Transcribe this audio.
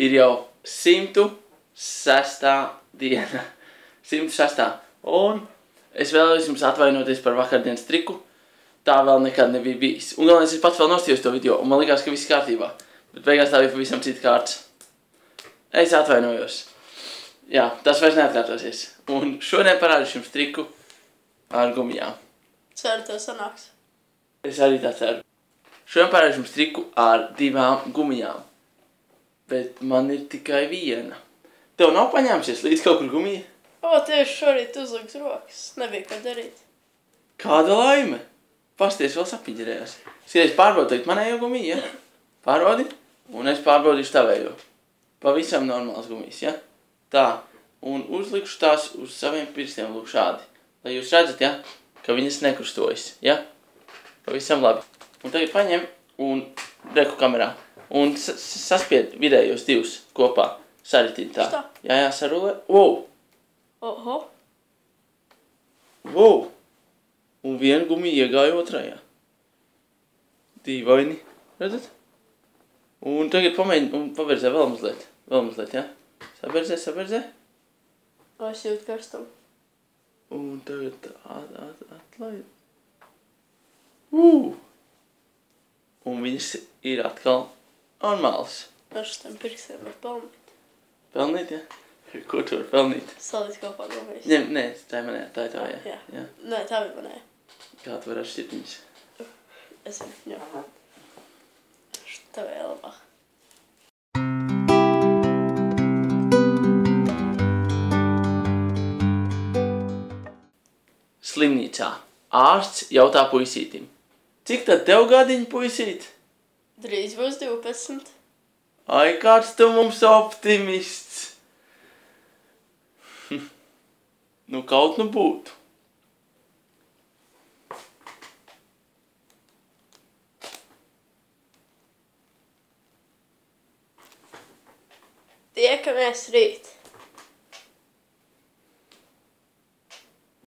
ir jau 106. diena. 106. Un es vēlējos jums atvainoties par vakardienas triku. Tā vēl nekad nebija bijis. Un galvenais, es pats vēl nostījos to video, un man likās, ka viss kārtībā. Bet beigās tā bija pavisam cita kārtas. Es atvainojos. Jā, tas vairs neatkārtosies. Un šodien parādīšu jums triku ar gumijām. Ceru, tev sanāks. Es arī tā ceru. Šodien parādīšu jums triku ar 2 gumijām. Bet man ir tikai viena. Tev nav paņēmusies līdz kaut kur gumija? O, tieši šorīt uzliks rokas. Nebija ko darīt. Kāda laime? Pasties vēl sapiņģerējās. Skaties, pārbaudi tagad manējo gumiju, ja? Pārbaudi, un es pārbaudīšu tavējo. Pavisam normāls gumijas, ja? Tā, un uzlikšu tās uz saviem pirkstiem, lūk šādi. Lai jūs redzat, ja? Ka viņas nekrustojas, ja? Pavisam labi. Un tagad paņem un reku kamerā. Un saspied vidējos 2 kopā. Saritini tā. Šta? Jā, sarulē. Wow! Oho! Wow! Un viena gumija iegāja otrajā. Dīvaini. Redzat? Un tagad pamēģini un paberzē vēl mazliet. Vēl mazliet, ja? Saberzē. O, es jūtu karstam. Un tagad atlaid. Un viņas ir atkal normālas. Ar šitiem pirkstiem var pelnīt. Pelnīt, ja? Ko tu var pelnīt? Salīt kopā gumijas. Nē, tā ir manē, tā ir tavā, ja? Jā. Nē, tā bija manē. Kā tu var atšķirt viņas? Es viņu. Tev ir labāk. Slimnīcā. Ārsts jautā puisītim. Cik tad tev gadiņi, puisīt? Drīz būs 12. Ai, kāds tu mums optimists. Nu, kaut nu būtu. Tiekamies rīt.